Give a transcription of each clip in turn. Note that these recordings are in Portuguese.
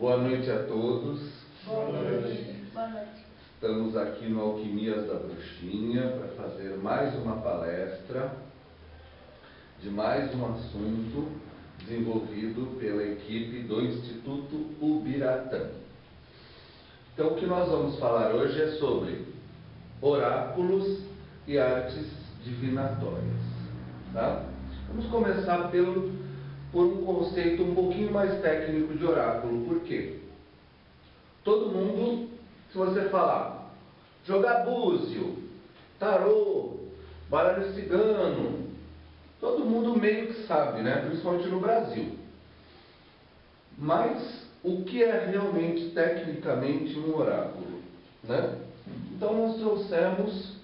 Boa noite a todos. Boa noite. Boa noite. Estamos aqui no Alquimias da Bruxinha para fazer mais uma palestra de mais um assunto desenvolvido pela equipe do Instituto Ubiratã. Então, o que nós vamos falar hoje é sobre oráculos e artes divinatórias. Tá? Vamos começar por um conceito um pouquinho mais técnico de oráculo. Por quê? Todo mundo, se você falar jogar búzio, tarô, baralho cigano, todo mundo meio que sabe, né? Principalmente no Brasil. Mas o que é realmente tecnicamente um oráculo, né? Então nós trouxemos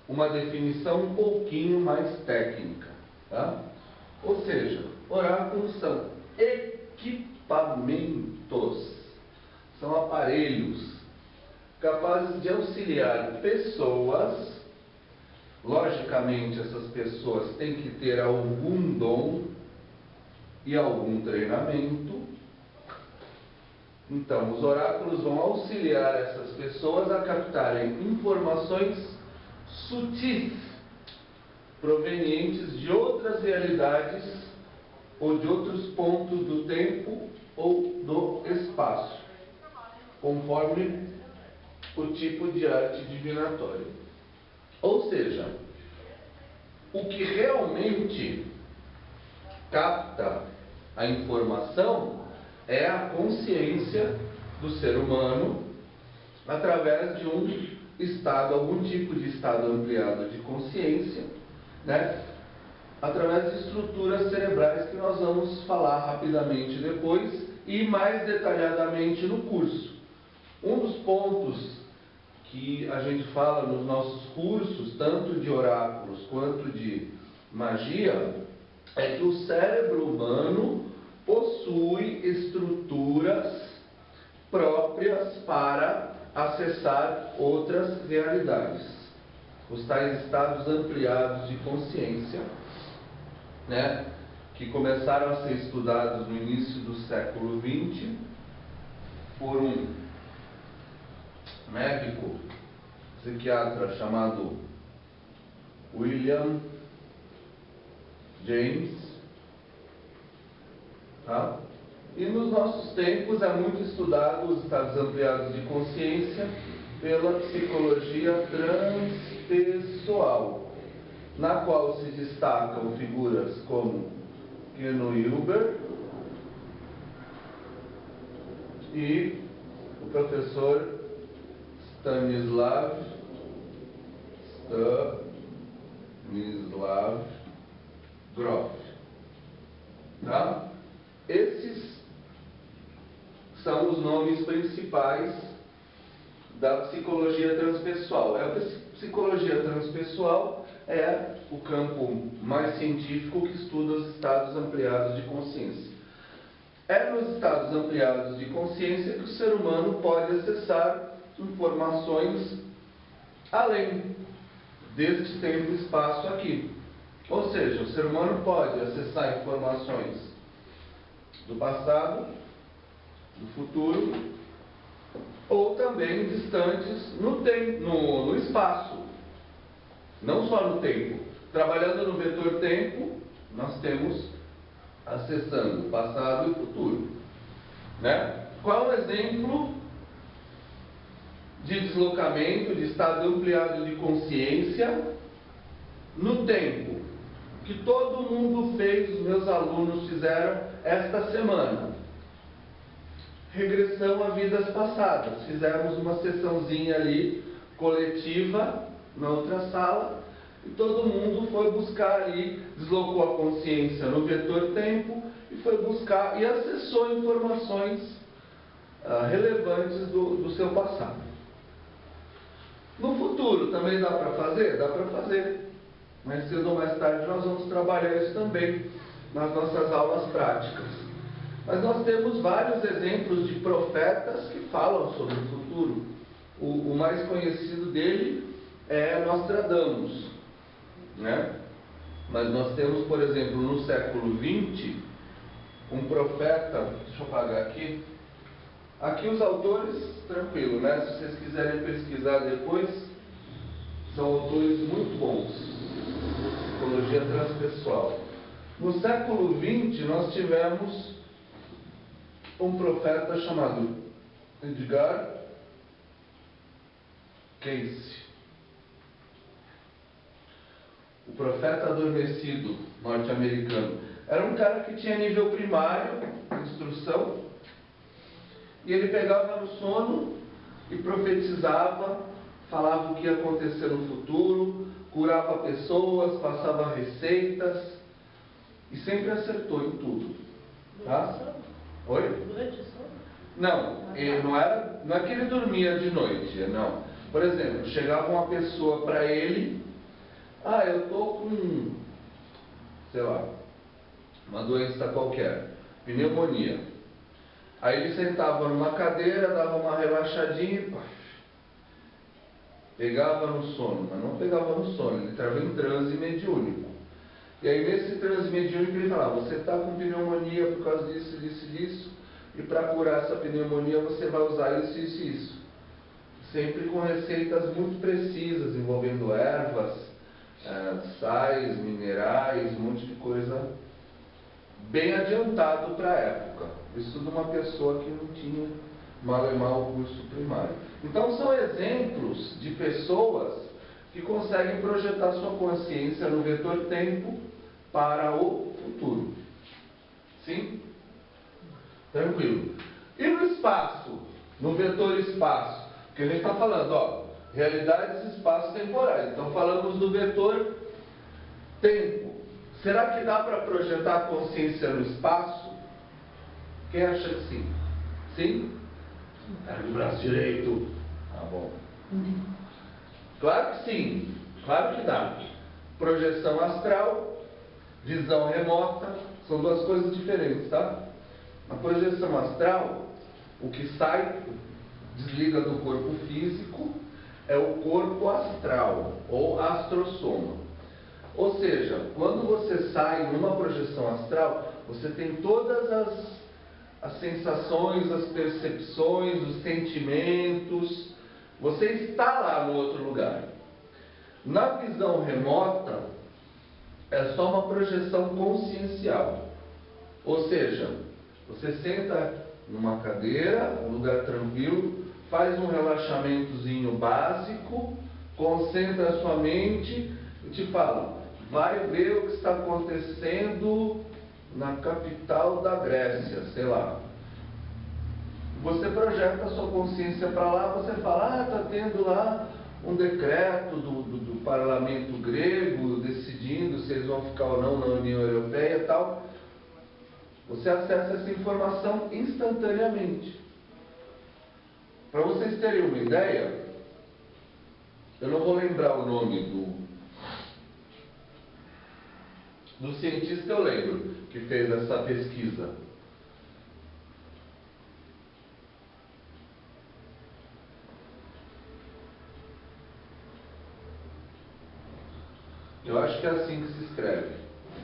uma definição um pouquinho mais técnica, tá? Ou seja, oráculos são equipamentos, são aparelhos capazes de auxiliar pessoas. Logicamente, essas pessoas têm que ter algum dom e algum treinamento. Então, os oráculos vão auxiliar essas pessoas a captarem informações sutis, provenientes de outras realidades ou de outros pontos do tempo ou do espaço, conforme o tipo de arte divinatória. Ou seja, o que realmente capta a informação é a consciência do ser humano através de um estado, algum tipo de estado ampliado de consciência, né? Através de estruturas cerebrais que nós vamos falar rapidamente depois e mais detalhadamente no curso. Um dos pontos que a gente fala nos nossos cursos, tanto de oráculos quanto de magia, é que o cérebro humano possui estruturas próprias para acessar outras realidades. Os tais estados ampliados de consciência, né, que começaram a ser estudados no início do século XX por um médico psiquiatra chamado William James, tá? E nos nossos tempos é muito estudado os estados ampliados de consciência pela psicologia transpessoal, na qual se destacam figuras como Ken Wilber e o professor Stanislav Grof. Tá? Esses são os nomes principais da psicologia transpessoal. A psicologia transpessoal é o campo mais científico que estuda os estados ampliados de consciência. É nos estados ampliados de consciência que o ser humano pode acessar informações além deste tempo e espaço aqui. Ou seja, o ser humano pode acessar informações do passado, do futuro, ou também distantes no espaço, não só no tempo. Trabalhando no vetor tempo, nós temos acessando o passado e o futuro, né? Qual é o exemplo de deslocamento, de estado ampliado de consciência no tempo, que todo mundo fez, os meus alunos fizeram esta semana? Regressão a vidas passadas. Fizemos uma sessãozinha ali, coletiva, na outra sala, e todo mundo foi buscar ali, deslocou a consciência no vetor tempo e foi buscar e acessou informações relevantes do seu passado. No futuro também dá para fazer? Dá para fazer. Mais cedo ou mais tarde nós vamos trabalhar isso também nas nossas aulas práticas. Mas nós temos vários exemplos de profetas que falam sobre o futuro. O mais conhecido dele é Nostradamus, né? Mas nós temos, por exemplo, no século XX, um profeta, deixa eu apagar aqui. Aqui os autores, tranquilo, né? Se vocês quiserem pesquisar depois, são autores muito bons. Psicologia transpessoal. No século XX, nós tivemos um profeta chamado Edgar Cayce. O profeta adormecido norte-americano. Era um cara que tinha nível primário, instrução, e ele pegava no sono e profetizava, falava o que ia acontecer no futuro, curava pessoas, passava receitas, e sempre acertou em tudo. Tá? Oi? Durante o sono? Não, não é que ele dormia de noite, não. Por exemplo, chegava uma pessoa para ele, eu tô com, sei lá, uma doença qualquer, pneumonia. Aí ele sentava numa cadeira, dava uma relaxadinha e pegava no sono, mas não pegava no sono, ele estava em transe mediúnico. E aí nesse transe mediúnico ele falava, você está com pneumonia por causa disso, disso e disso, e para curar essa pneumonia você vai usar isso, isso e isso. Sempre com receitas muito precisas, envolvendo ervas, sais, minerais, um monte de coisa bem adiantado para a época. Isso de uma pessoa que não tinha mal e mal o curso primário. Então são exemplos de pessoas que conseguem projetar sua consciência no vetor tempo para o futuro. Sim? Tranquilo. E no espaço? No vetor espaço? Porque a gente está falando, realidades espaço-temporais. Então falamos do vetor tempo. Será que dá para projetar a consciência no espaço? Quem acha que sim? Sim? Era do braço direito. Tá bom. Claro que sim. Claro que dá. Projeção astral, visão remota, são duas coisas diferentes, tá? Na projeção astral, o que sai, desliga do corpo físico, é o corpo astral, ou astrosoma. Ou seja, quando você sai numa projeção astral, você tem todas as sensações, as percepções, os sentimentos, você está lá no outro lugar. Na visão remota, é só uma projeção consciencial. Ou seja, você senta numa cadeira, um lugar tranquilo, faz um relaxamentozinho básico, concentra a sua mente e te fala, vai ver o que está acontecendo na capital da Grécia, sei lá. Você projeta a sua consciência para lá, você fala, está tendo lá um decreto do parlamento grego decidindo se eles vão ficar ou não na União Europeia e tal. Você acessa essa informação instantaneamente. Para vocês terem uma ideia, eu não vou lembrar o nome do cientista, eu lembro, que fez essa pesquisa. Eu acho que é assim que se escreve.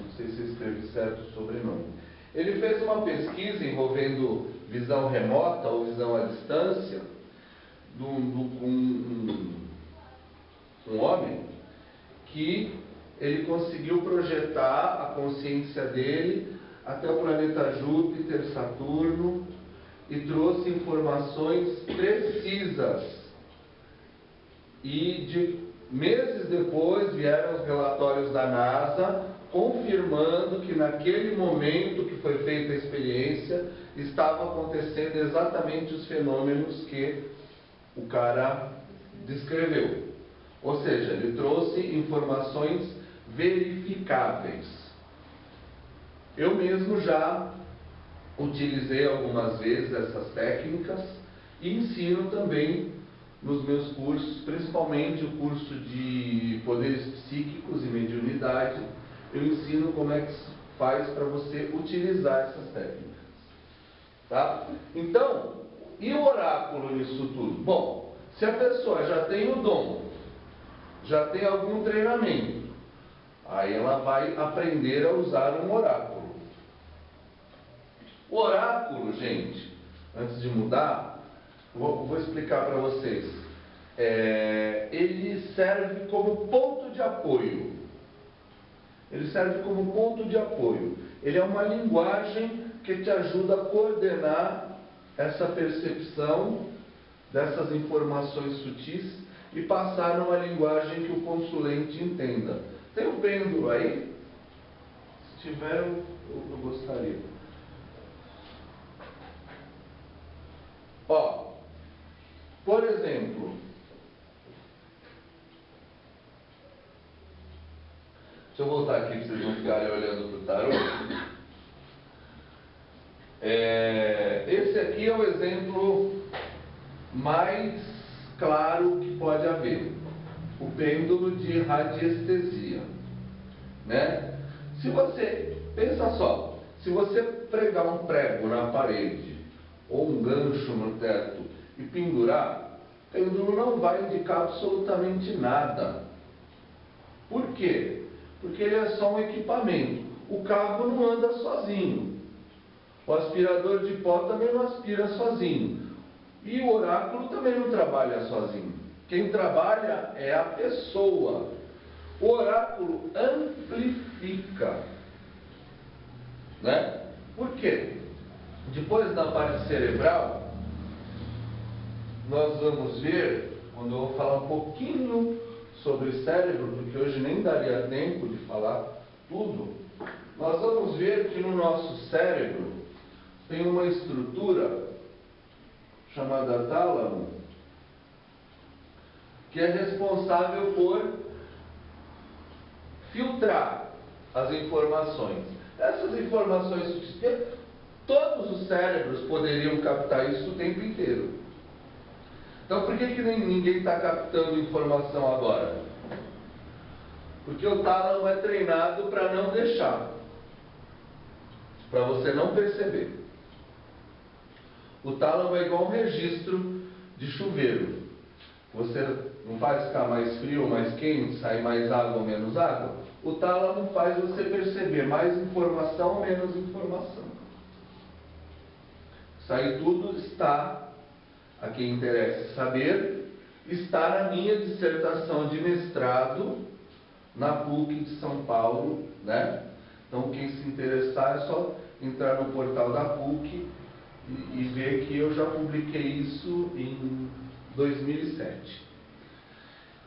Não sei se escreve certo o sobrenome. Ele fez uma pesquisa envolvendo visão remota ou visão à distância um homem que ele conseguiu projetar a consciência dele até o planeta Júpiter, Saturno, e trouxe informações precisas. E meses depois vieram os relatórios da NASA confirmando que naquele momento que foi feita a experiência estava acontecendo exatamente os fenômenos que o cara descreveu. Ou seja, ele trouxe informações verificáveis. Eu mesmo já utilizei algumas vezes essas técnicas e ensino também nos meus cursos, principalmente o curso de poderes psíquicos e mediunidade. Eu ensino como é que se faz para você utilizar essas técnicas. Tá? Então, e o oráculo nisso tudo? Bom, se a pessoa já tem o dom, já tem algum treinamento, aí ela vai aprender a usar um oráculo. O oráculo, gente, antes de mudar, vou explicar para vocês. Ele serve como ponto de apoio. Ele serve como ponto de apoio. Ele é uma linguagem que te ajuda a coordenar essa percepção dessas informações sutis e passar numa linguagem que o consulente entenda. Tem um pêndulo aí? Se tiver, eu gostaria. Ó, por exemplo, deixa eu voltar aqui para vocês não ficarem olhando para o tarô. Esse aqui é o exemplo mais claro que pode haver. O pêndulo de radiestesia, né? Se você, pensa só, se você pregar um prego na parede ou um gancho no teto e pendurar, o pêndulo não vai indicar absolutamente nada. Por quê? Porque ele é só um equipamento. O carro não anda sozinho. O aspirador de pó também não aspira sozinho. E o oráculo também não trabalha sozinho. Quem trabalha é a pessoa. O oráculo amplifica, né? Por quê? Depois da parte cerebral, nós vamos ver, quando eu vou falar um pouquinho sobre cérebro, porque hoje nem daria tempo de falar tudo, nós vamos ver que no nosso cérebro tem uma estrutura chamada tálamo, que é responsável por filtrar as informações. Essas informações, todos os cérebros poderiam captar isso o tempo inteiro. Então por que ninguém está captando informação agora? Porque o tálamo é treinado para não deixar, para você não perceber. O tálamo é igual um registro de chuveiro. Você não faz ficar mais frio ou mais quente, sair mais água ou menos água? O tálamo faz você perceber mais informação ou menos informação. Isso aí tudo está, a quem interessa saber, está na minha dissertação de mestrado na PUC de São Paulo, né? Então quem se interessar é só entrar no portal da PUC e ver que eu já publiquei isso em 2007.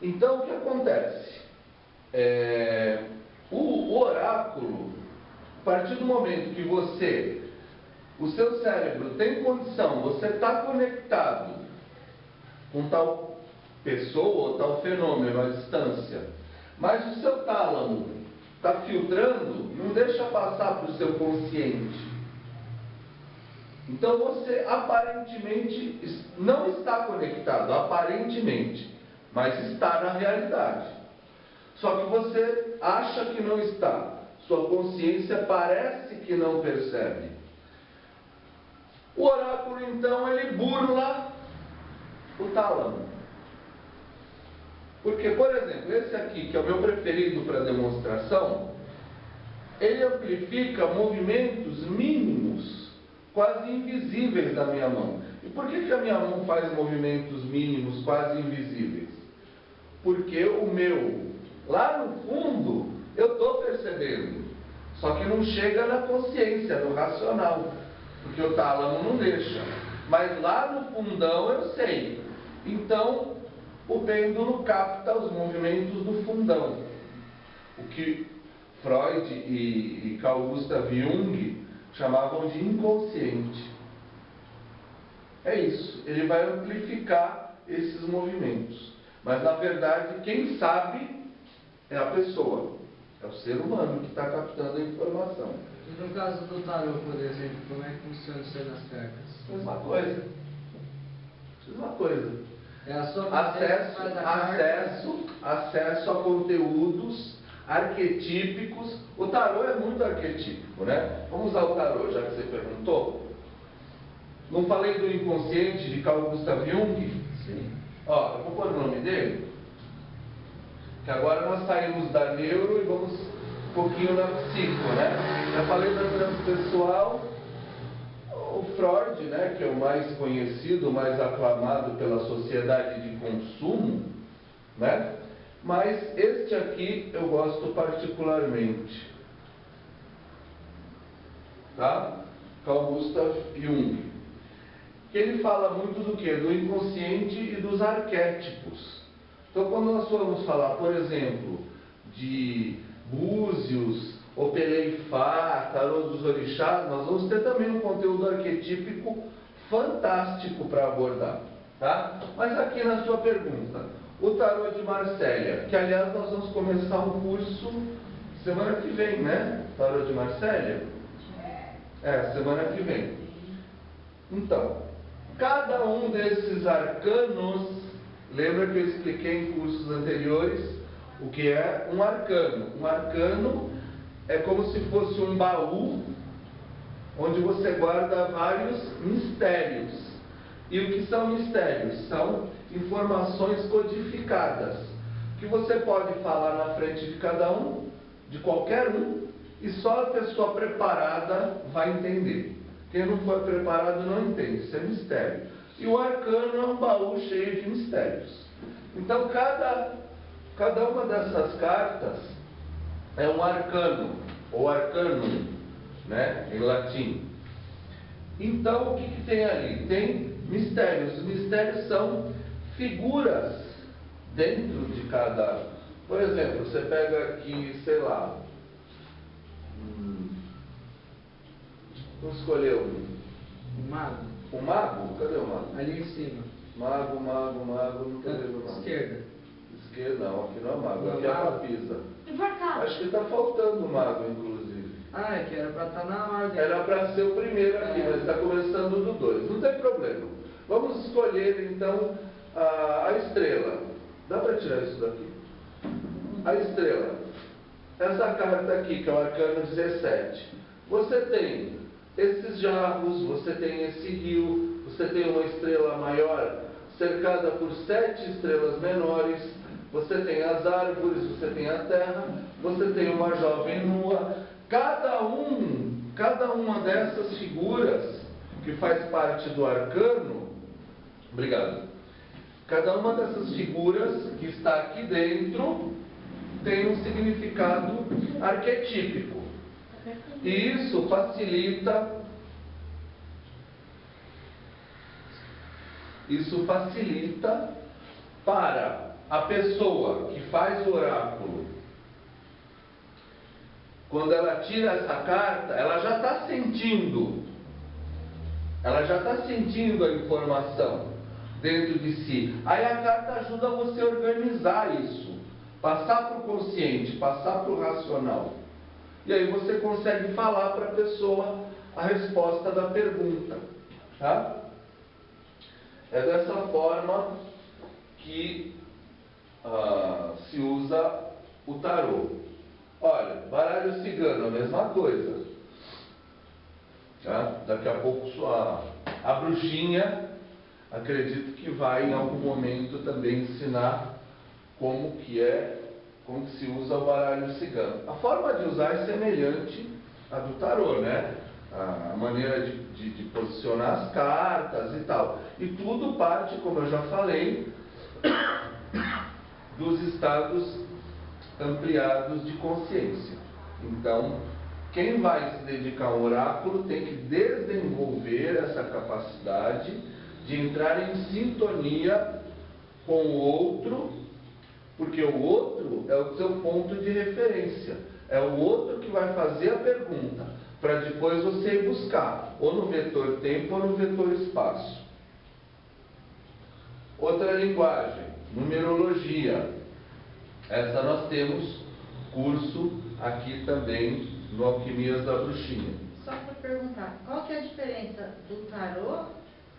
Então o que acontece? O oráculo, a partir do momento que o seu cérebro tem condição, você está conectado com tal pessoa ou tal fenômeno à distância, mas o seu tálamo está filtrando, não deixa passar para o seu consciente. Então você aparentemente não está conectado, aparentemente, mas está na realidade. Só que você acha que não está. Sua consciência parece que não percebe. O oráculo, então, ele burla o tálamo. Porque, por exemplo, esse aqui, que é o meu preferido para demonstração, ele amplifica movimentos mínimos, quase invisíveis da minha mão. E por que a minha mão faz movimentos mínimos, quase invisíveis? Porque o meu, lá no fundo, eu estou percebendo. Só que não chega na consciência, no racional. Porque o tálamo não deixa. Mas lá no fundão eu sei. Então, o pêndulo capta os movimentos do fundão. O que Freud e Carl Gustav Jung chamavam de inconsciente. É isso. Ele vai amplificar esses movimentos. Mas, na verdade, quem sabe é a pessoa. É o ser humano que está captando a informação. E no caso do tarô, por exemplo, como é que funciona isso aí nas cartas? Mesma coisa. Mesma coisa. É a sua acesso a conteúdos arquetípicos. O tarô é muito arquetípico, né? Vamos usar o tarô, já que você perguntou. Não falei do inconsciente de Carl Gustav Jung? Sim. Ó, eu vou pôr o nome dele, que agora nós saímos da neuro e vamos um pouquinho na psico, né? Já falei da transpessoal, O Freud, né, que é o mais conhecido, o mais aclamado pela sociedade de consumo, né? Mas este aqui eu gosto particularmente, tá? Carl Gustav Jung, que ele fala muito do que? Do inconsciente e dos arquétipos. Então, quando nós formos falar, por exemplo, de Búzios, Opeleifá, Tarô dos Orixás, nós vamos ter também um conteúdo arquetípico fantástico para abordar, tá? Mas aqui na sua pergunta, o Tarô de Marsella, que aliás nós vamos começar um curso semana que vem, né? Tarô de Marsella? Semana que vem. Então, cada um desses arcanos, lembra que eu expliquei em cursos anteriores o que é um arcano? Um arcano é como se fosse um baú onde você guarda vários mistérios. E o que são mistérios? São informações codificadas, que você pode falar na frente de cada um, de qualquer um, e só a pessoa preparada vai entender. Quem não for preparado não entende, isso é mistério. E o arcano é um baú cheio de mistérios. Então, cada uma dessas cartas é um arcano, ou arcanum, né, em latim. Então, o que tem ali? Tem mistérios. Os mistérios são figuras dentro de cada... Por exemplo, você pega aqui, sei lá... Vamos escolher O mago. o mago? Cadê o mago? Ali em cima. Mago, não tô vendo o mago. Esquerda. Esquerda, não, aqui não é mago, Não, aqui é mago. papisa. E por cá? Acho que está faltando o mago, inclusive. Ah, é que era pra estar na ordem. Era para ser o primeiro aqui, mas está começando do 2. Não tem problema. Vamos escolher, então, a estrela. Dá para tirar isso daqui? A estrela. Essa carta aqui, que é o arcano 17. Você tem esses jarros, você tem esse rio, você tem uma estrela maior cercada por 7 estrelas menores, você tem as árvores, você tem a terra, você tem uma jovem nua. Cada uma dessas figuras que faz parte do arcano, obrigado, cada uma dessas figuras que está aqui dentro tem um significado arquetípico. E isso facilita para a pessoa que faz o oráculo. Quando ela tira essa carta, ela já está sentindo a informação dentro de si. Aí a carta ajuda você a organizar isso, passar para o consciente, passar para o racional. E aí você consegue falar para a pessoa a resposta da pergunta, tá? É dessa forma que se usa o tarô. Olha, baralho cigano, a mesma coisa. Tá? Daqui a pouco a bruxinha, acredito que vai em algum momento também ensinar como que se usa o baralho cigano. A forma de usar é semelhante à do tarô, né? A maneira de posicionar as cartas e tal. E tudo parte, como eu já falei, dos estados ampliados de consciência. Então, quem vai se dedicar ao oráculo tem que desenvolver essa capacidade de entrar em sintonia com o outro, porque o outro é o seu ponto de referência. É o outro que vai fazer a pergunta, para depois você ir buscar, ou no vetor tempo ou no vetor espaço. Outra linguagem, numerologia. Essa nós temos curso aqui também no Alquimias da Bruxinha. Só para perguntar, qual que é a diferença do tarô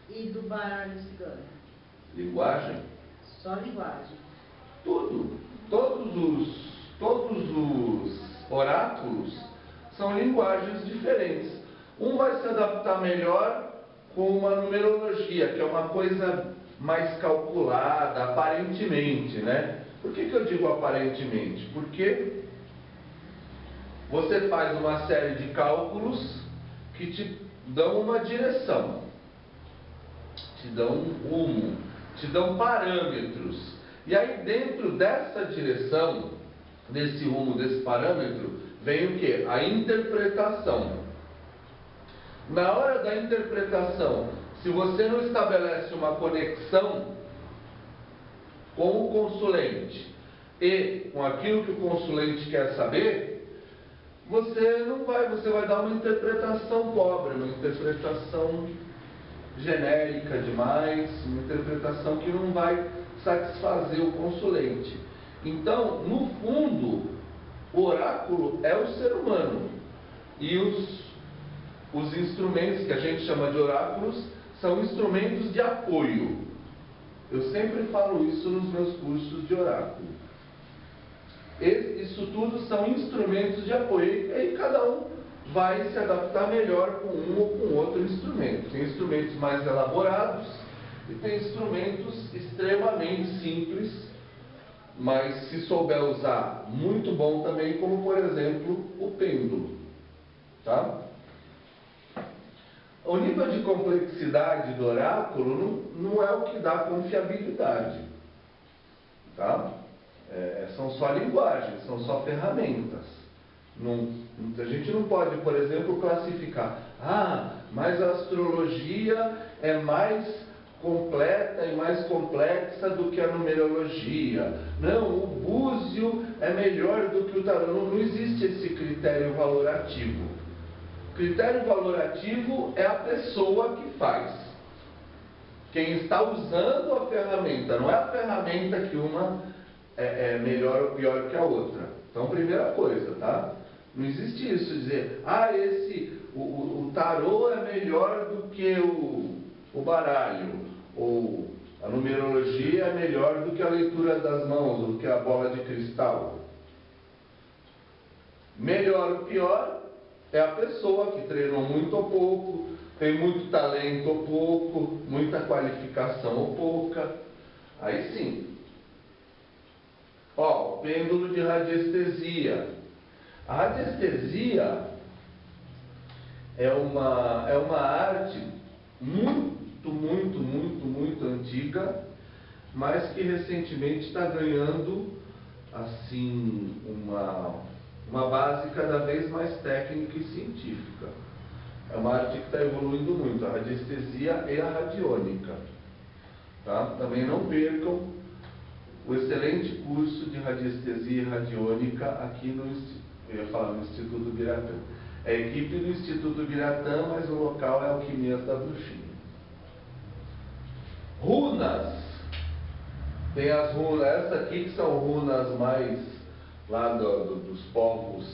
e do baralho cigano? Linguagem? Só linguagem. Tudo. Todos os oráculos são linguagens diferentes. Um vai se adaptar melhor com uma numerologia, que é uma coisa mais calculada, aparentemente, né? Por que eu digo aparentemente? Porque você faz uma série de cálculos que te dão uma direção, te dão um rumo, te dão parâmetros. E aí dentro dessa direção, desse rumo, desse parâmetro, vem o quê? A interpretação. Na hora da interpretação, se você não estabelece uma conexão com o consulente e com aquilo que o consulente quer saber, você vai dar uma interpretação pobre, uma interpretação genérica demais, uma interpretação que não vai satisfazer o consulente. Então, no fundo, o oráculo é o ser humano. E os instrumentos que a gente chama de oráculos são instrumentos de apoio. Eu sempre falo isso nos meus cursos de oráculo. Isso tudo são instrumentos de apoio. E aí cada um vai se adaptar melhor com um ou com outro instrumento. Tem instrumentos mais elaborados e tem instrumentos extremamente simples, mas se souber usar, muito bom também, como por exemplo o pêndulo. Tá? O nível de complexidade do oráculo não é o que dá confiabilidade. Tá? São só linguagens, são só ferramentas. A gente não pode, por exemplo, classificar. Mas a astrologia é mais completa e mais complexa do que a numerologia. Não, o búzio é melhor do que o tarô. Não existe esse critério valorativo. O critério valorativo é a pessoa que faz. Quem está usando a ferramenta, não é a ferramenta que uma é melhor ou pior que a outra. Então, primeira coisa, tá? Não existe isso, dizer, o tarô é melhor do que o baralho, ou a numerologia é melhor do que a leitura das mãos, do que a bola de cristal. Melhor ou pior é a pessoa que treinou muito ou pouco, tem muito talento ou pouco, muita qualificação ou pouca. Aí sim. O pêndulo de radiestesia. A radiestesia é uma arte muito antiga, mas que recentemente está ganhando assim uma base cada vez mais técnica e científica. É uma arte que está evoluindo muito, a radiestesia e a radiônica. Tá? Também não percam o excelente curso de radiestesia e radiônica aqui no Instituto Biratã. É a equipe do Instituto Biratã, mas o local é Alquimias da Bruxinha. Runas. Tem as runas, essa aqui que são runas mais lá dos povos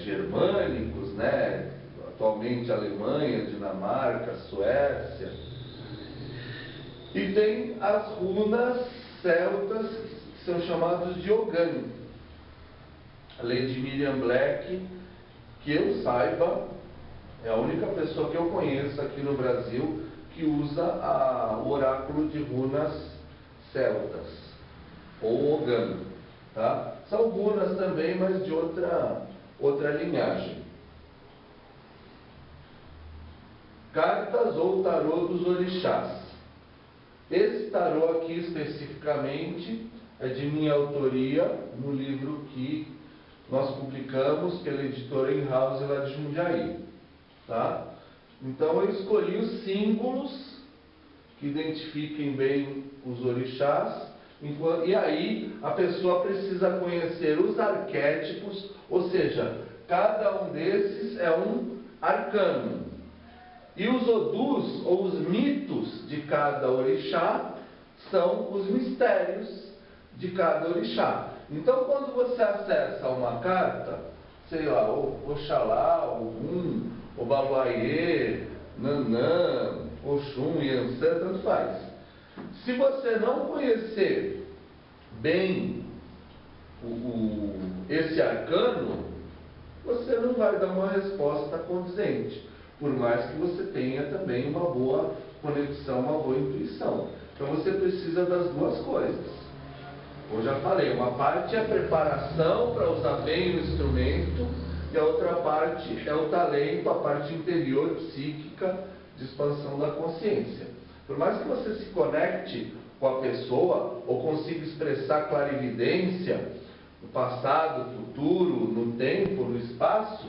germânicos, né? Atualmente Alemanha, Dinamarca, Suécia. E tem as runas celtas, que são chamadas de Ogã. A Lady Miriam Black, que eu saiba, é a única pessoa que eu conheço aqui no Brasil que usa o oráculo de runas celtas, ou Ogã. Tá? São runas também, mas de outra linhagem. Cartas ou tarô dos orixás. Esse tarô aqui especificamente é de minha autoria, no livro que nós publicamos pela editora In-House lá de Jundiaí. Tá? Então eu escolhi os símbolos que identifiquem bem os orixás, e aí a pessoa precisa conhecer os arquétipos, ou seja, cada um desses é um arcano. E os odus, ou os mitos de cada orixá, são os mistérios de cada orixá. Então, quando você acessa uma carta, sei lá, Oxalá, Ogum, Obaluayê, Nanã, Oxum, Iansã, tanto faz. Se você não conhecer bem esse arcano, você não vai dar uma resposta condizente, por mais que você tenha também uma boa conexão, uma boa intuição. Então você precisa das duas coisas. Eu já falei, uma parte é a preparação para usar bem o instrumento, e a outra parte é o talento, a parte interior, psíquica, de expansão da consciência. Por mais que você se conecte com a pessoa, ou consiga expressar clarividência no passado, futuro, no tempo, no espaço,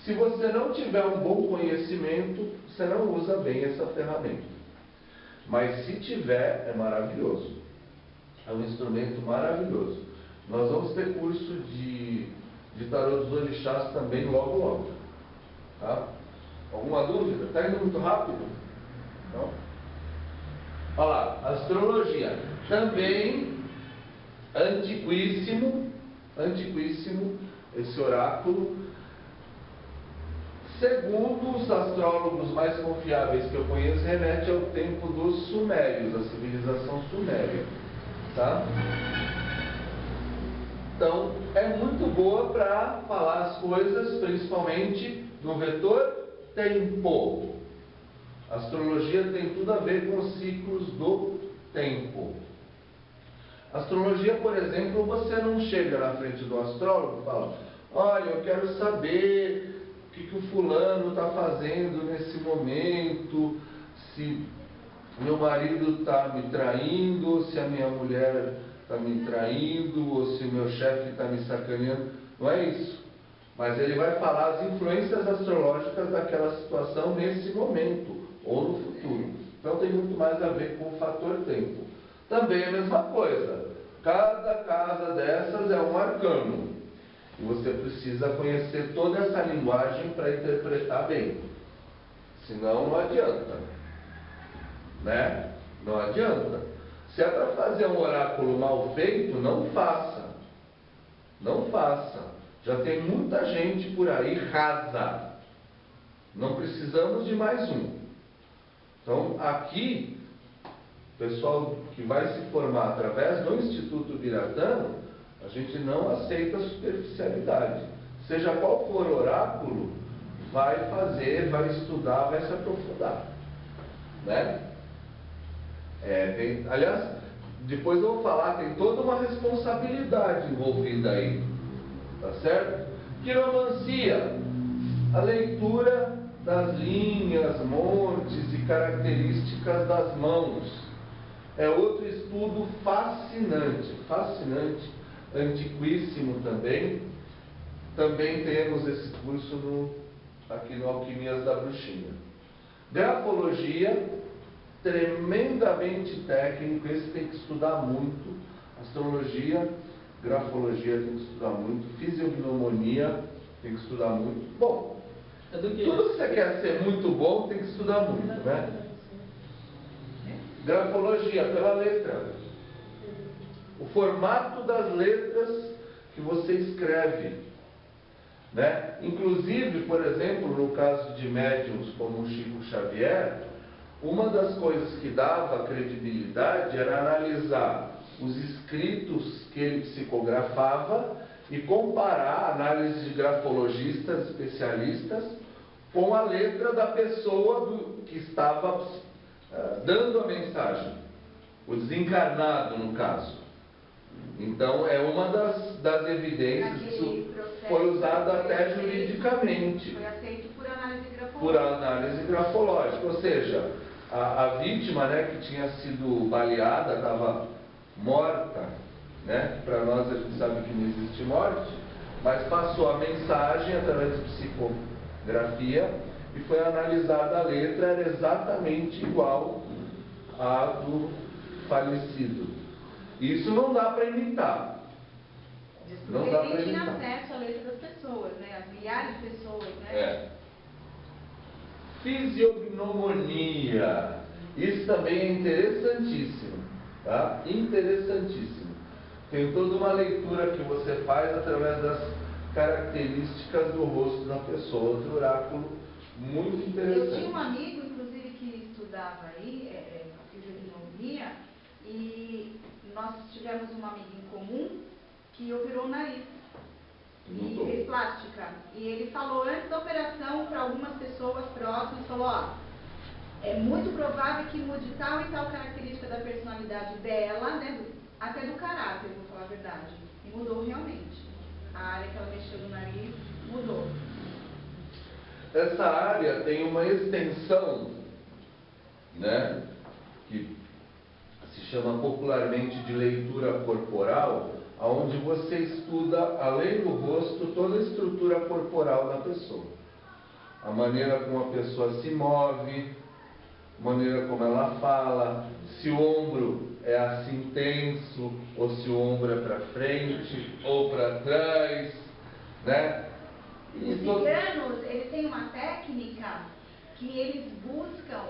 se você não tiver um bom conhecimento, você não usa bem essa ferramenta. Mas se tiver, é maravilhoso. É um instrumento maravilhoso. Nós vamos ter curso de tarô dos orixás também logo, logo. Tá? Alguma dúvida? Está indo muito rápido? Não? Olha lá, astrologia. Também antiquíssimo esse oráculo. Segundo os astrólogos mais confiáveis que eu conheço, remete ao tempo dos sumérios, a civilização suméria. Tá? Então, é muito boa para falar as coisas, principalmente no vetor tempo. A astrologia tem tudo a ver com os ciclos do tempo. Astrologia, por exemplo, você não chega na frente do astrólogo e fala: olha, eu quero saber o que o fulano está fazendo nesse momento, se meu marido está me traindo, se a minha mulher está me traindo, ou se o meu chefe está me sacaneando. Não é isso. Mas ele vai falar as influências astrológicas daquela situação nesse momento, ou no futuro. Então tem muito mais a ver com o fator tempo. Também é a mesma coisa. Cada casa dessas é um arcano. E você precisa conhecer toda essa linguagem para interpretar bem. Senão não adianta. Né? Não adianta. Se é para fazer um oráculo mal feito, não faça. Não faça. Já tem muita gente por aí rasa. Não precisamos de mais um. Então, aqui, o pessoal que vai se formar através do Instituto Biratano, a gente não aceita superficialidade. Seja qual for o oráculo, vai fazer, vai estudar, vai se aprofundar. Né? Aliás, depois eu vou falar, tem toda uma responsabilidade envolvida aí. Tá certo? Quiromancia, a leitura das linhas, montes e características das mãos. É outro estudo fascinante, fascinante, antiquíssimo também. Também temos esse curso aqui no Alquimias da Bruxinha. Grafologia, tremendamente técnico, esse tem que estudar muito. Astrologia, grafologia tem que estudar muito. Fisiognomonia tem que estudar muito. Bom, tudo que você quer ser muito bom tem que estudar muito, né? Grafologia, pela letra. O formato das letras que você escreve. Né? Inclusive, por exemplo, no caso de médiuns como o Chico Xavier, uma das coisas que dava credibilidade era analisar os escritos que ele psicografava e comparar a análise de grafologistas especialistas com a letra da pessoa que estava dando a mensagem, o desencarnado no caso. Então é uma das evidências que foi usada até juridicamente. Foi aceito por análise grafológica. Por análise grafológica, ou seja, a vítima, né, que tinha sido baleada, estava morta, né? Para nós a gente sabe que não existe morte, mas passou a mensagem através de psicografia e foi analisada a letra, era exatamente igual à do falecido. Isso não dá para imitar. Não dá para Ele tinha imitar. acesso à letra das pessoas, né? As milhares de pessoas, né? É. Fisiognomonia. Isso também é interessantíssimo. Tá? Interessantíssimo. Tem toda uma leitura que você faz através das características do rosto da pessoa. Outro oráculo muito interessante. Eu tinha um amigo, inclusive, que estudava aí, fisiognomonia, e nós tivemos uma amiga em comum que operou o nariz e fez plástica. E ele falou antes da operação para algumas pessoas próximas, falou, ó, é muito provável que mude tal e tal característica da personalidade dela, né, até do caráter, vou falar a verdade. E mudou realmente. A área que ela mexeu no nariz Mudou. Essa área tem uma extensão, né, que se chama popularmente de leitura corporal, onde você estuda, além do rosto, toda a estrutura corporal da pessoa. A maneira como a pessoa se move, a maneira como ela fala, se o ombro é assim tenso, ou se o ombro é para frente, ou para trás, né? Os ciganos, eles têm uma técnica que eles buscam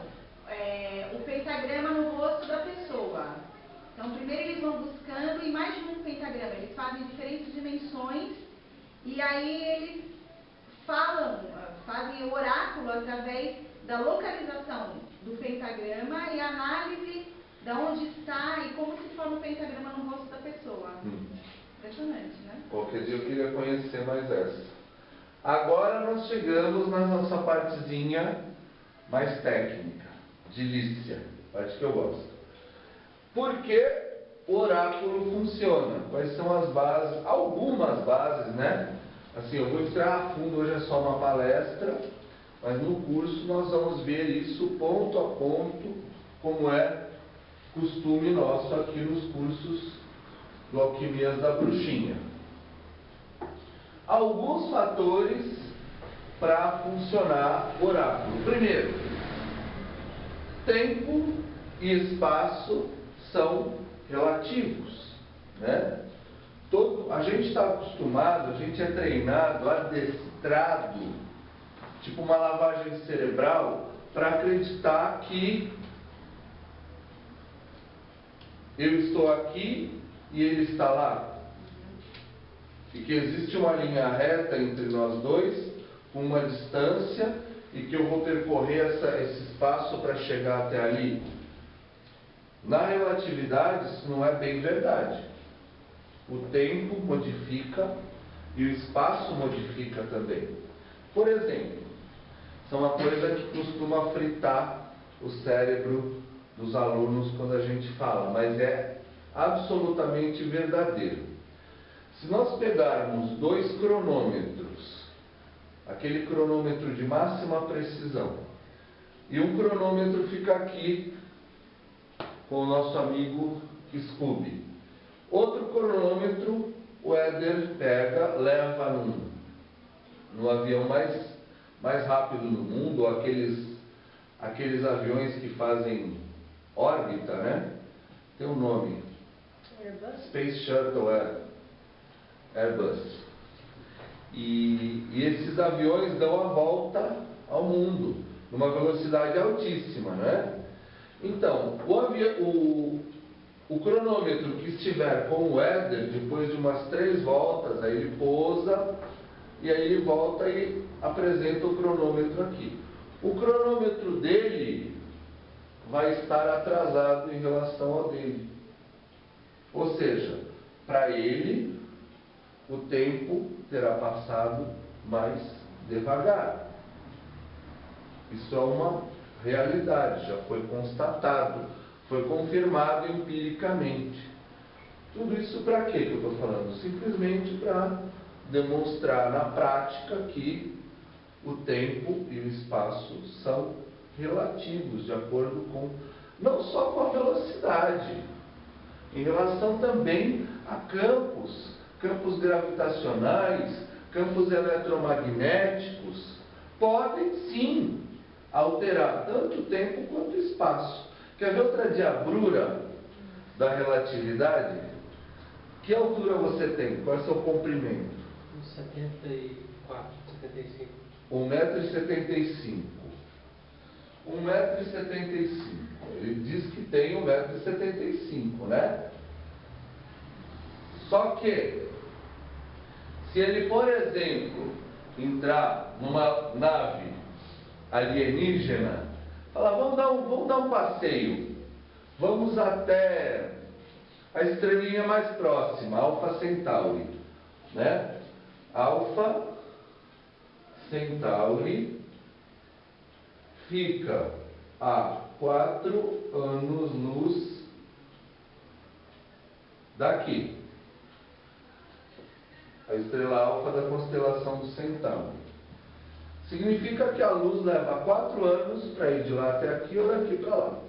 o pentagrama no rosto da pessoa. Então, primeiro eles vão buscando e mais de um pentagrama. Eles fazem diferentes dimensões e aí eles fazem o oráculo através da localização do pentagrama e análise de onde está e como se forma o pentagrama no rosto da pessoa. Impressionante, né? Qualquer dia eu queria conhecer mais essa. Agora nós chegamos na nossa partezinha mais técnica, de Lícia, parte que eu gosto. Por que o oráculo funciona? Quais são as bases? Algumas bases, né? Assim, eu vou entrar a fundo, hoje é só uma palestra, mas no curso nós vamos ver isso ponto a ponto, como é costume nosso aqui nos cursos do Alquimias da Bruxinha. Alguns fatores para funcionar o oráculo. Primeiro, tempo e espaço são relativos, né? A gente está acostumado, a gente é treinado, adestrado, tipo uma lavagem cerebral, para acreditar que eu estou aqui e ele está lá. E que existe uma linha reta entre nós dois, com uma distância, e que eu vou percorrer esse espaço para chegar até ali. Na relatividade, isso não é bem verdade. O tempo modifica e o espaço modifica também. Por exemplo, isso é uma coisa que costuma fritar o cérebro dos alunos quando a gente fala, mas é absolutamente verdadeiro. Se nós pegarmos dois cronômetros, aquele cronômetro de máxima precisão, e um cronômetro fica aqui com o nosso amigo Scooby. Outro cronômetro, o Éder pega, leva no avião mais rápido do mundo, aqueles aviões que fazem órbita, né? Tem um nome. Airbus? Space Shuttle, Airbus. E esses aviões dão a volta ao mundo, numa velocidade altíssima, né? Então, o cronômetro que estiver com o Éder, depois de umas 3 voltas, aí ele pousa, e aí ele volta e apresenta o cronômetro aqui. O cronômetro dele vai estar atrasado em relação ao dele. Ou seja, para ele, o tempo terá passado mais devagar. Isso é uma realidade, já foi constatado, foi confirmado empiricamente. Tudo isso para quê que eu estou falando? Simplesmente para demonstrar na prática que o tempo e o espaço são relativos, de acordo com, não só com a velocidade, em relação também a campos gravitacionais, campos eletromagnéticos, podem sim alterar tanto o tempo quanto o espaço. Quer ver outra diabrura da relatividade? Que altura você tem? Qual é o seu comprimento? 74, 75. 1,75 m. 1,75 m. Ele diz que tem 1,75 m, né? Só que, se ele, por exemplo, entrar numa nave alienígena, falar, vamos dar um passeio, vamos até a estrelinha mais próxima, Alpha Centauri, né? Alpha Centauri fica a 4 anos-luz daqui. a estrela alfa da constelação do Centauro. Significa que a luz leva 4 anos para ir de lá até aqui ou daqui para lá.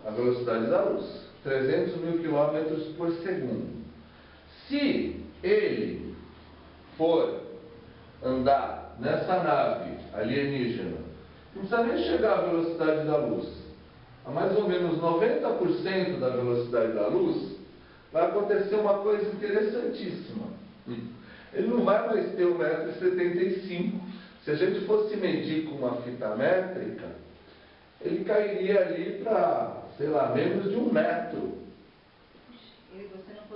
A velocidade da luz, 300 mil quilômetros por segundo. Se ele for andar nessa nave alienígena, não precisa nem chegar à velocidade da luz. A mais ou menos 90% da velocidade da luz, vai acontecer uma coisa interessantíssima. Ele não vai mais ter 1,75 m. Se a gente fosse medir com uma fita métrica, ele cairia ali para, sei lá, menos de 1 metro.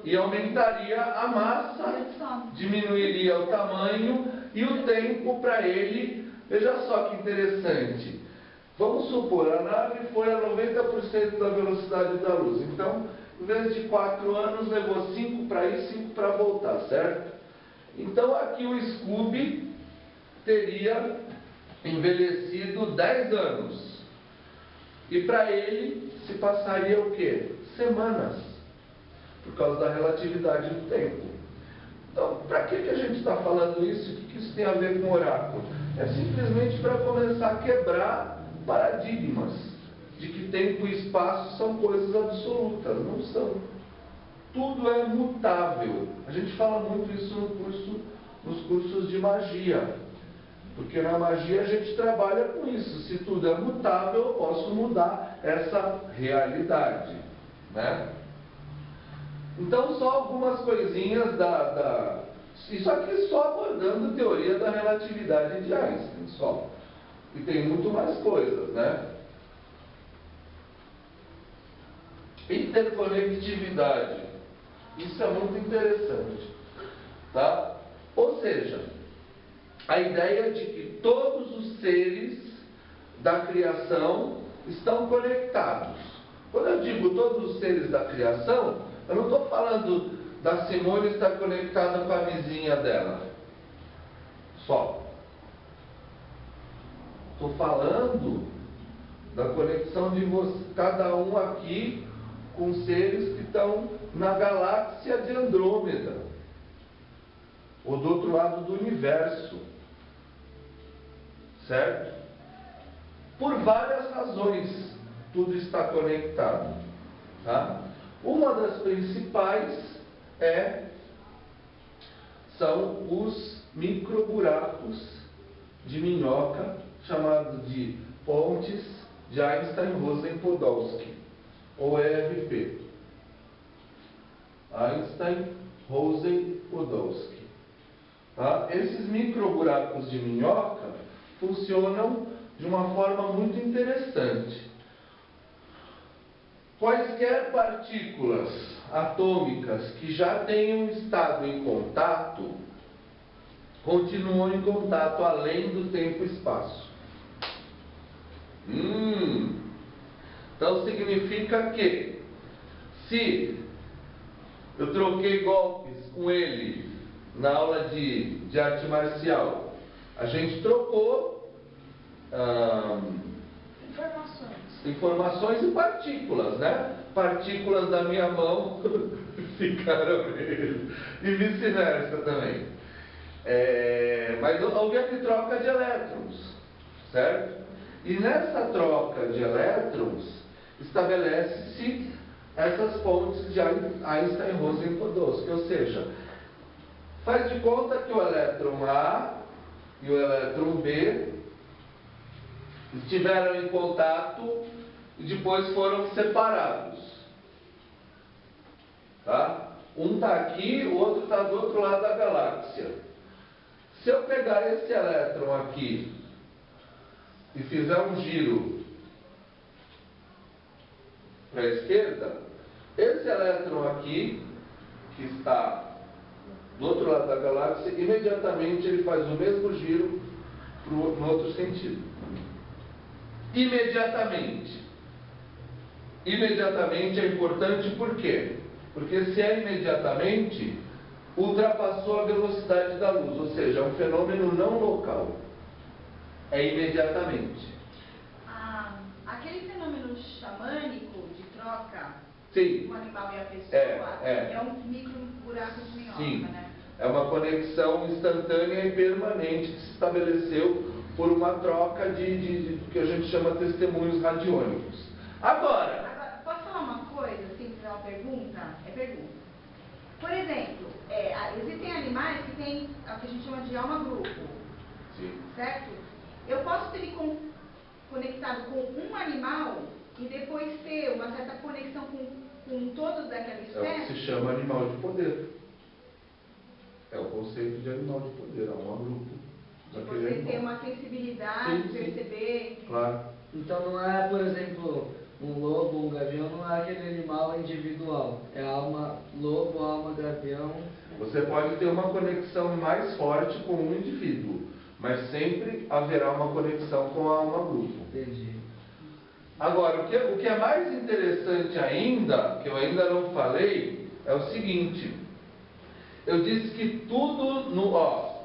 E aumentaria a massa, diminuiria o tamanho e o tempo para ele. Veja só que interessante. Vamos supor, a nave foi a 90% da velocidade da luz. Então, em vez de 4 anos, levou 5 para ir, 5 para voltar, certo? Então, aqui o Scooby teria envelhecido 10 anos. E para ele, se passaria o quê? Semanas. Por causa da relatividade do tempo. Então, para que a gente está falando isso? O que isso tem a ver com o oráculo? É simplesmente para começar a quebrar paradigmas de que tempo e espaço são coisas absolutas. Não são. Tudo é mutável. A gente fala muito isso nos cursos de magia. Porque na magia a gente trabalha com isso. Se tudo é mutável, eu posso mudar essa realidade. Né? Então, só algumas coisinhas isso aqui só abordando a teoria da relatividade de Einstein, só. E tem muito mais coisas, né? Interconectividade. Isso é muito interessante. Tá? Ou seja, a ideia de que todos os seres da criação estão conectados. Quando eu digo todos os seres da criação, eu não estou falando da Simone estar conectada com a vizinha dela. Só. Estou falando da conexão de cada um aqui com seres que estão na galáxia de Andrômeda. Ou do outro lado do universo. Certo? Por várias razões, tudo está conectado. Tá? Uma das principais são os microburacos de minhoca, chamados de pontes de Einstein-Rosen-Podolsky, ou ERP. Einstein-Rosen-Podolsky. Tá? Esses microburacos de minhoca funcionam de uma forma muito interessante. Quaisquer partículas atômicas que já tenham estado em contato, continuam em contato além do tempo e espaço. Então significa que, se eu troquei golpes com ele na aula de arte marcial, a gente trocou informações e partículas, né? Partículas da minha mão ficaram nele. E vice-versa também. Mas houve aqui troca de elétrons, certo? E nessa troca de elétrons, estabelece-se essas pontes de Einstein-Rosen-Podolsky, ou seja, faz de conta que o elétron A e o elétron B estiveram em contato e depois foram separados. Tá? Um está aqui, o outro está do outro lado da galáxia. Se eu pegar esse elétron aqui e fizer um giro para a esquerda, esse elétron aqui, que está do outro lado da galáxia, imediatamente ele faz o mesmo giro no outro sentido. Imediatamente. Imediatamente é importante por quê? Porque se é imediatamente, ultrapassou a velocidade da luz, ou seja, é um fenômeno não local. É imediatamente. Aquele fenômeno xamânico de troca Sim. com o animal e a pessoa é um micro buraco de minhoca, Sim, né? é uma conexão instantânea e permanente que se estabeleceu por uma troca de que a gente chama testemunhos radiônicos. Agora, Posso falar uma coisa, assim, fazer uma pergunta? É pergunta. Por exemplo, existem animais que têm o que a gente chama de alma-grupo, sim, certo? Eu posso ter me conectado com um animal e depois ter uma certa conexão com todos daquela é o que espécie? se chama animal de poder. É o conceito de animal de poder, é um grupo. De você ter uma sensibilidade, Sim, sim. perceber. Claro. Então não é, por exemplo, um lobo, um gavião, não é aquele animal individual. É alma lobo, alma gavião. Você pode ter uma conexão mais forte com um indivíduo, mas sempre haverá uma conexão com a alma grupo. Entendi. Agora, o que é mais interessante ainda, que eu ainda não falei, é o seguinte. Eu disse que tudo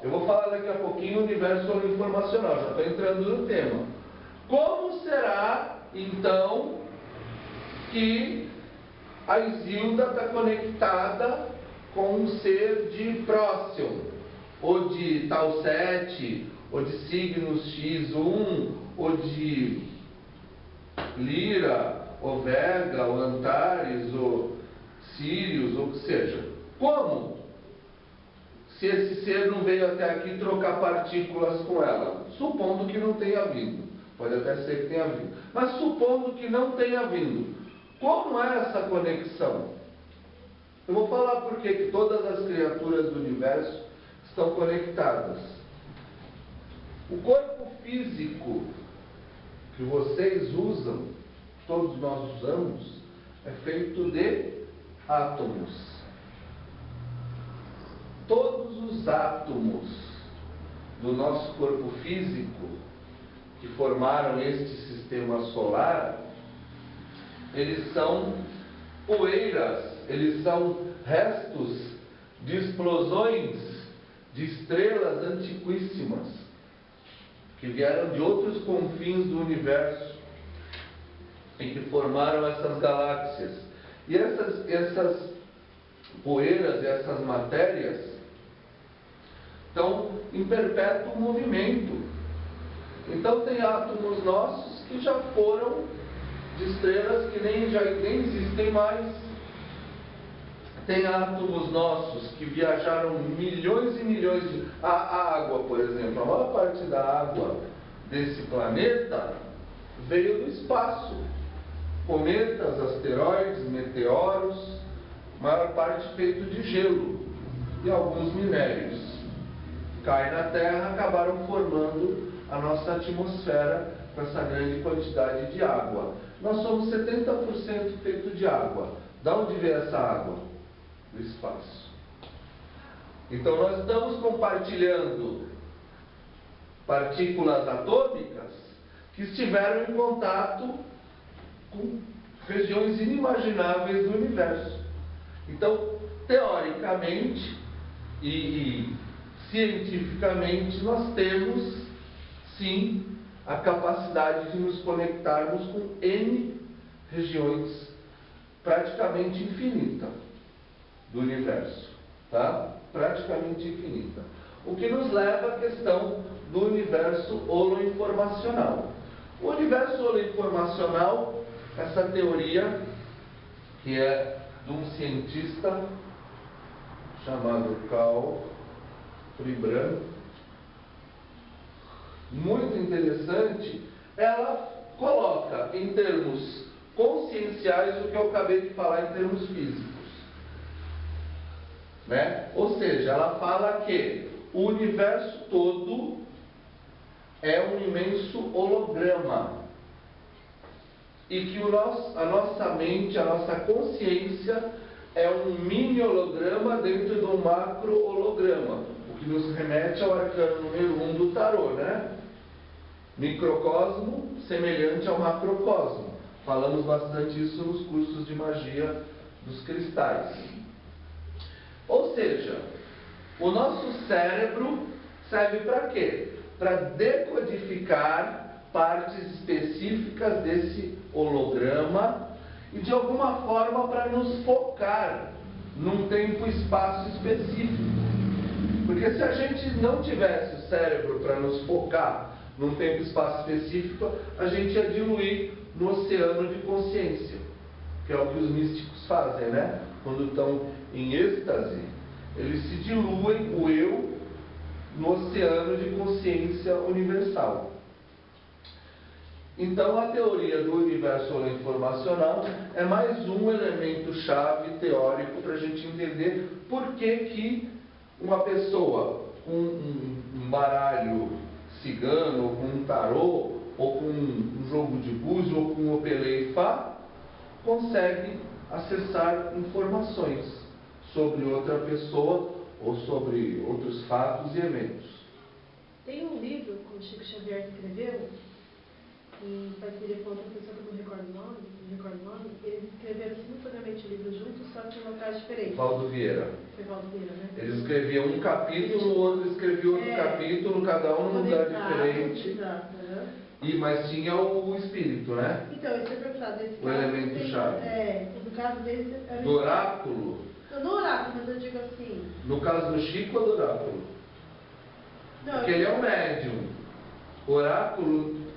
eu vou falar daqui a pouquinho o universo holoinformacional, já estou entrando no tema. Como será, então, que a Isilda está conectada com um ser de Próximo, ou de Tal 7, ou de signos X1, ou de Lira, ou Vega, ou Antares, ou Sírios, ou o que seja? Como? Se esse ser não veio até aqui trocar partículas com ela, supondo que não tenha vindo, pode até ser que tenha vindo, mas supondo que não tenha vindo, como é essa conexão? Eu vou falar por que todas as criaturas do universo estão conectadas. O corpo físico que vocês usam, todos nós usamos, é feito de átomos. Todos os átomos do nosso corpo físico que formaram este sistema solar, eles são poeiras, eles são restos de explosões de estrelas antiquíssimas que vieram de outros confins do universo e que formaram essas galáxias. E essas poeiras e essas matérias estão em perpétuo movimento. Então tem átomos nossos que já foram de estrelas que nem existem mais. Tem átomos nossos que viajaram milhões e milhões de... A água, por exemplo, a maior parte da água desse planeta veio do espaço. Cometas, asteroides, meteoros, maior parte feito de gelo e alguns minérios. Cai na Terra, acabaram formando a nossa atmosfera com essa grande quantidade de água. Nós somos 70% feito de água. Da onde veio essa água? Do espaço. Então nós estamos compartilhando partículas atômicas que estiveram em contato com regiões inimagináveis do universo. Então, teoricamente e cientificamente, nós temos, sim, a capacidade de nos conectarmos com N regiões praticamente infinita do universo, tá? Praticamente infinita. O que nos leva à questão do universo holoinformacional. O universo holoinformacional, essa teoria que é de um cientista chamado Karl Pribram, muito interessante, ela coloca em termos conscienciais o que eu acabei de falar em termos físicos. Né? Ou seja, ela fala que o universo todo é um imenso holograma e que a nossa mente, a nossa consciência é um mini holograma dentro de um macro holograma, o que nos remete ao arcano número 1 do tarô, né? Microcosmo semelhante ao macrocosmo. Falamos bastante isso nos cursos de magia dos cristais. Ou seja, o nosso cérebro serve para quê? Para decodificar partes específicas desse holograma e de alguma forma para nos focar num tempo e espaço específico. Porque se a gente não tivesse o cérebro para nos focar num tempo e espaço específico, a gente ia diluir no oceano de consciência, que é o que os místicos fazem, né? Quando estão em êxtase, eles se diluem, o eu, no oceano de consciência universal. Então, a teoria do universo holoinformacional é mais um elemento-chave teórico para a gente entender por que uma pessoa com um baralho cigano, ou com um tarô, ou com um jogo de búzios, ou com um opelê e fá, consegue acessar informações sobre outra pessoa ou sobre outros fatos e eventos. Tem um livro que o Chico Xavier escreveu, em parceria com outra pessoa que eu não recordo o nome, eles escreveram simultaneamente o livro juntos, só que em locais diferentes. Valdo Vieira. Foi Valdo Vieira, né? Eles escreviam um capítulo, o outro escrevia outro capítulo, cada um num lugar diferente. Exato, né? Mas tinha o espírito, né? Então, isso é perguntado. Esse O caso elemento tem, chave. no caso deles... Do oráculo? Não, no oráculo, mas eu digo assim... No caso do Chico ou do oráculo? Não, Porque ele é um médium. Oráculo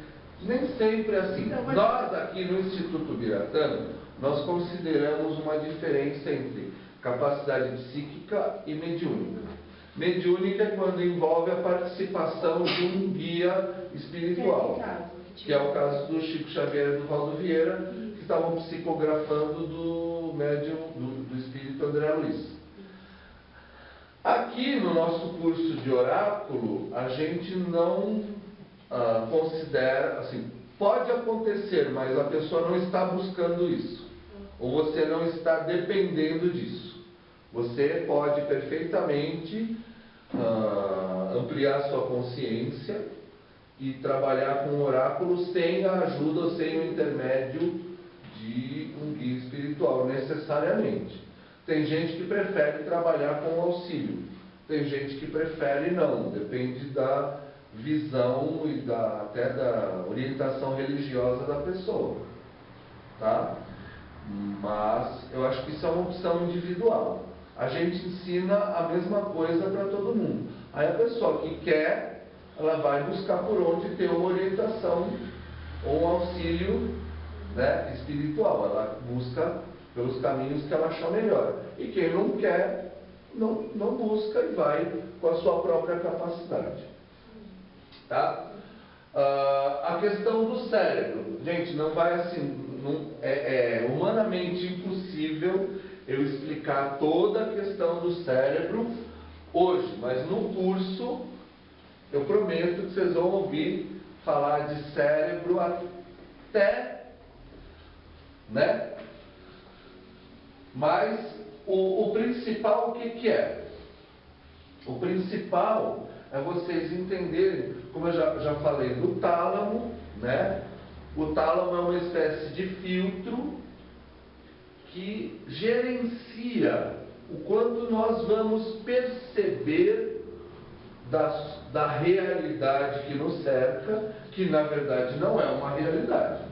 nem sempre é assim. Então, mas... Nós aqui no Instituto Biratã, nós consideramos uma diferença entre capacidade psíquica e mediúnica. Mediúnica é quando envolve a participação de um guia espiritual, que é o caso do Chico Xavier e do Valdo Vieira, que estavam psicografando do médium, do espírito André Luiz. Aqui no nosso curso de oráculo, a gente não considera, assim, pode acontecer, mas a pessoa não está buscando isso, ou você não está dependendo disso. Você pode perfeitamente ampliar sua consciência e trabalhar com o oráculo sem a ajuda ou sem o intermédio de um guia espiritual, necessariamente. Tem gente que prefere trabalhar com auxílio, tem gente que prefere não, depende da visão e até da orientação religiosa da pessoa, tá? Mas eu acho que isso é uma opção individual. A gente ensina a mesma coisa para todo mundo. Aí a pessoa que quer, ela vai buscar por onde ter uma orientação ou um auxílio, né, espiritual. Ela busca pelos caminhos que ela achar melhor. E quem não quer, não busca e vai com a sua própria capacidade. Tá? A questão do cérebro. Gente, não vai assim... é humanamente impossível eu explicar toda a questão do cérebro hoje, mas no curso eu prometo que vocês vão ouvir falar de cérebro até, né? Mas o principal, o que é? O principal é vocês entenderem, como eu já falei, do tálamo, né? O tálamo é uma espécie de filtro que gerencia o quanto nós vamos perceber da realidade que nos cerca, que na verdade não é uma realidade.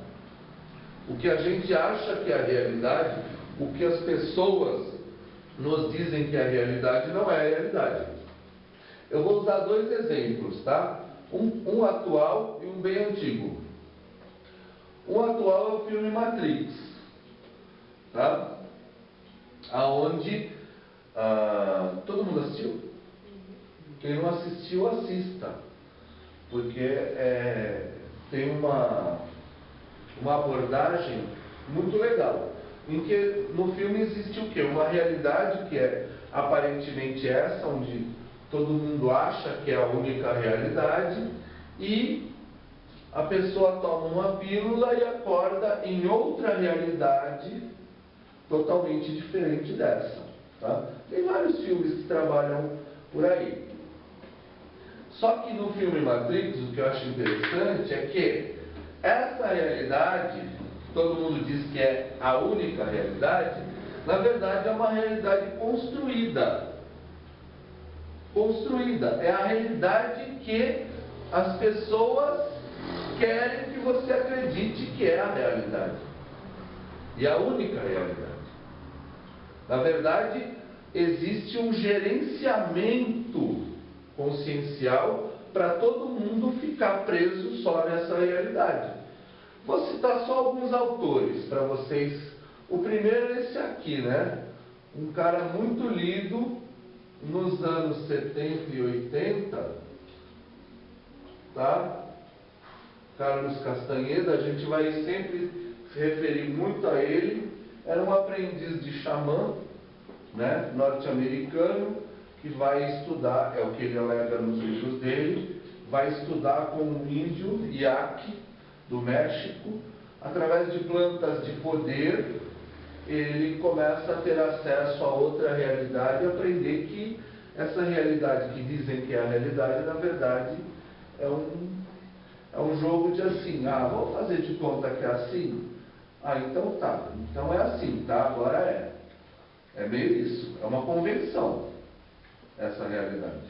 O que a gente acha que é a realidade, o que as pessoas nos dizem que é a realidade, não é a realidade. Eu vou usar dois exemplos, tá? Um atual e um bem antigo. Um atual é o filme Matrix, tá? Aonde todo mundo assistiu? Quem não assistiu, assista, porque tem uma abordagem muito legal, em que no filme existe o quê? Uma realidade que é aparentemente essa, onde todo mundo acha que é a única realidade, e a pessoa toma uma pílula e acorda em outra realidade totalmente diferente dessa. Tá? Tem vários filmes que trabalham por aí. Só que no filme Matrix, o que eu acho interessante é que essa realidade, que todo mundo diz que é a única realidade, na verdade é uma realidade construída. Construída. É a realidade que as pessoas querem que você acredite que é a realidade. E a única realidade. Na verdade, existe um gerenciamento consciencial para todo mundo ficar preso só nessa realidade. Vou citar só alguns autores para vocês. O primeiro é esse aqui, né? Um cara muito lido nos anos 70 e 80, tá? Carlos Castanheda, a gente vai sempre se referir muito a ele. Era um aprendiz de xamã, né, norte-americano, que vai estudar, é o que ele alega nos livros dele, vai estudar com um índio Yaqui do México, através de plantas de poder, ele começa a ter acesso a outra realidade e aprender que essa realidade que dizem que é a realidade, na verdade, é um jogo de assim, vamos fazer de conta que é assim? Então tá, então é assim, tá? Agora é. É meio isso, é uma convenção, essa realidade.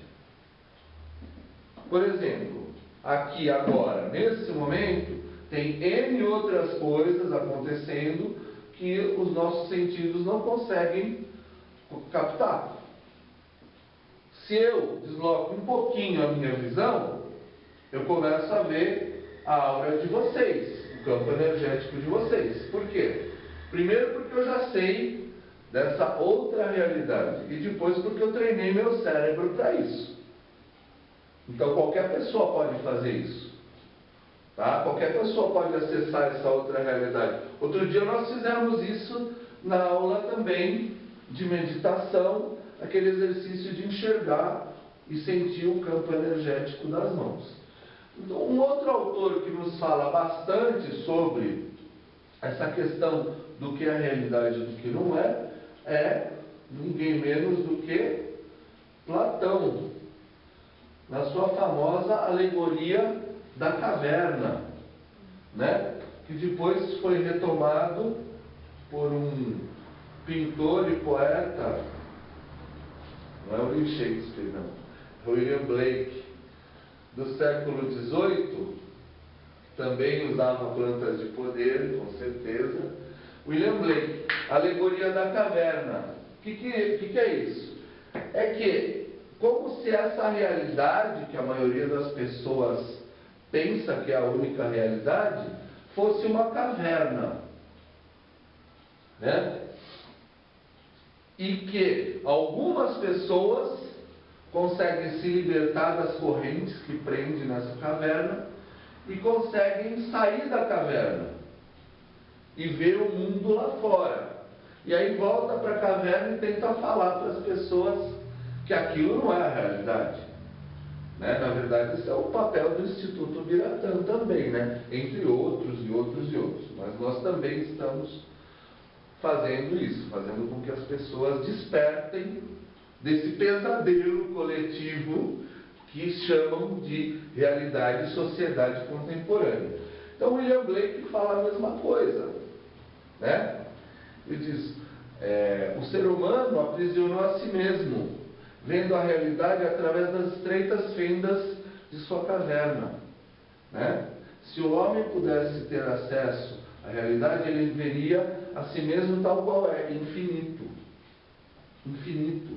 Por exemplo, aqui agora, nesse momento, tem N outras coisas acontecendo que os nossos sentidos não conseguem captar. Se eu desloco um pouquinho a minha visão, eu começo a ver a aura de vocês, o campo energético de vocês. Por quê? Primeiro porque eu já sei dessa outra realidade, e depois porque eu treinei meu cérebro para isso. Então qualquer pessoa pode fazer isso, tá? Qualquer pessoa pode acessar essa outra realidade. Outro dia nós fizemos isso na aula também de meditação, aquele exercício de enxergar e sentir o campo energético das mãos. Então, um outro autor que nos fala bastante sobre essa questão do que é realidade e do que não é ninguém menos do que Platão, na sua famosa alegoria da caverna, né? Que depois foi retomado por um pintor e poeta, não é William Shakespeare, não, é William Blake, do século XVIII, também usava plantas de poder, com certeza. William Blake, alegoria da caverna. O que é isso? É que, como se essa realidade, que a maioria das pessoas pensa que é a única realidade, fosse uma caverna, né? E que algumas pessoas conseguem se libertar das correntes que prendem nessa caverna e conseguem sair da caverna e ver o mundo lá fora. E aí volta para a caverna e tenta falar para as pessoas que aquilo não é a realidade, né? Na verdade, esse é o papel do Instituto Biratã também, né? Entre outros e outros e outros. Mas nós também estamos fazendo isso, fazendo com que as pessoas despertem desse pesadelo coletivo que chamam de realidade e sociedade contemporânea. Então, William Blake fala a mesma coisa, né? Ele diz, o ser humano aprisionou a si mesmo, vendo a realidade através das estreitas fendas de sua caverna, né? Se o homem pudesse ter acesso à realidade, ele veria a si mesmo tal qual é, infinito. Infinito,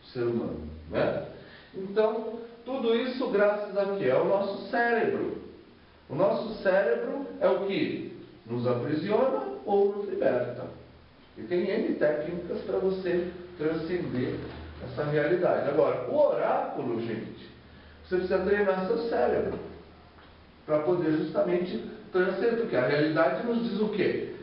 o ser humano, né? Então, tudo isso graças a quê? Ao nosso cérebro. O nosso cérebro é o que nos aprisiona ou nos liberta. E tem N técnicas para você transcender essa realidade. Agora, o oráculo, gente, você precisa treinar seu cérebro para poder justamente transcender, porque a realidade nos diz o quê?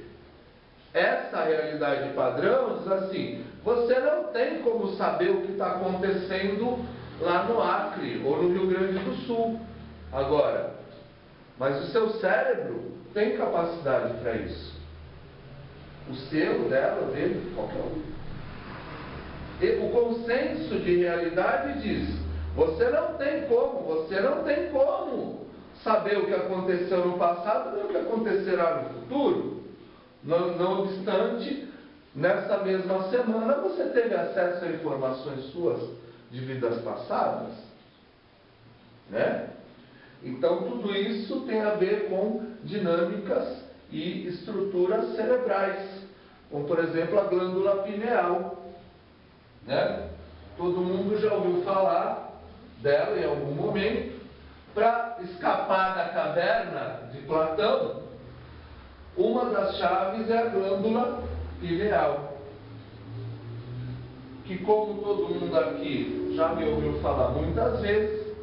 Essa realidade padrão diz assim, você não tem como saber o que está acontecendo lá no Acre ou no Rio Grande do Sul agora, mas o seu cérebro tem capacidade para isso. O seu, dela, dele, qualquer um. E o consenso de realidade diz, você não tem como saber o que aconteceu no passado nem o que acontecerá no futuro. Não obstante, nessa mesma semana você teve acesso a informações suas de vidas passadas, né? Então tudo isso tem a ver com dinâmicas e estruturas cerebrais, como por exemplo a glândula pineal, né? Todo mundo já ouviu falar dela em algum momento. Para escapar da caverna de Platão, uma das chaves é a glândula pineal, que, como todo mundo aqui já me ouviu falar muitas vezes,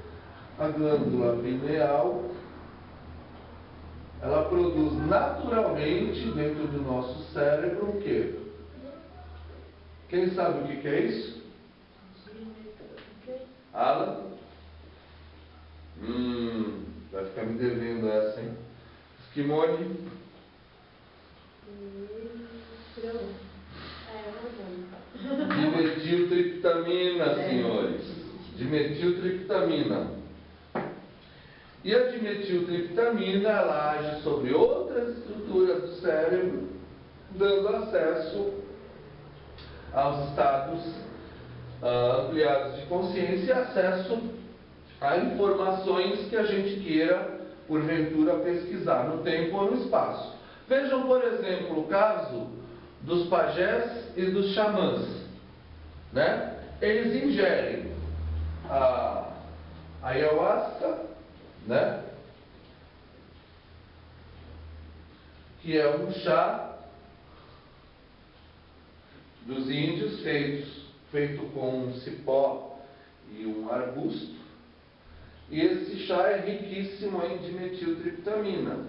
a glândula pineal, ela produz naturalmente dentro do nosso cérebro o quê? Quem sabe o que é isso? Alan? Vai ficar me devendo essa, hein? Esquimone? Dimetiltriptamina, senhores. Dimetiltriptamina. E a dimetiltriptamina, ela age sobre outras estruturas do cérebro, dando acesso aos estados ampliados de consciência e acesso a informações que a gente queira, porventura, pesquisar no tempo ou no espaço. Vejam, por exemplo, o caso dos pajés e dos xamãs, né? Eles ingerem a ayahuasca, né? Que é um chá dos índios feito com um cipó e um arbusto. E esse chá é riquíssimo em dimetiltriptamina.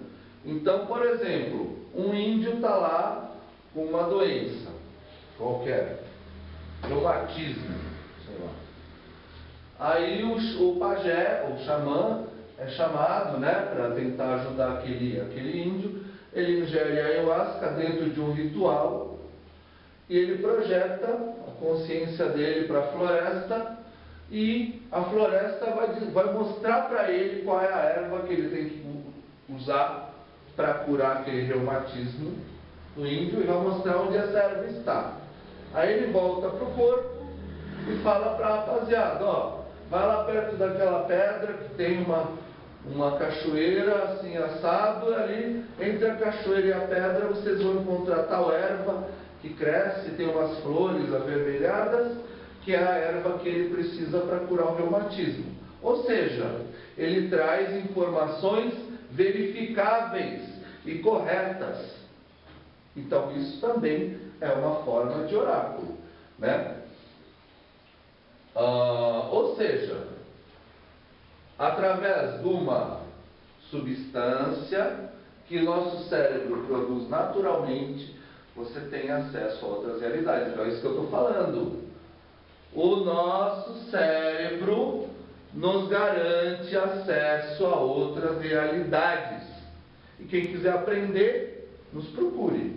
Então, por exemplo, um índio está lá com uma doença qualquer, reumatismo, sei lá. Aí o pajé, o xamã, é chamado, né, para tentar ajudar aquele índio. Ele ingere a ayahuasca dentro de um ritual e ele projeta a consciência dele para a floresta, e a floresta vai mostrar para ele qual é a erva que ele tem que usar para curar aquele reumatismo do índio, e vai mostrar onde essa erva está. Aí ele volta para o corpo e fala para a rapaziada, ó, vai lá perto daquela pedra que tem uma cachoeira assim assado, ali entre a cachoeira e a pedra vocês vão encontrar tal erva que cresce, tem umas flores avermelhadas, que é a erva que ele precisa para curar o reumatismo. Ou seja, ele traz informações verificáveis e corretas. Então isso também é uma forma de oráculo, né? Ou seja, através de uma substância que nosso cérebro produz naturalmente, você tem acesso a outras realidades. Então é isso que eu estou falando. O nosso cérebro nos garante acesso a outras realidades. E quem quiser aprender, nos procure.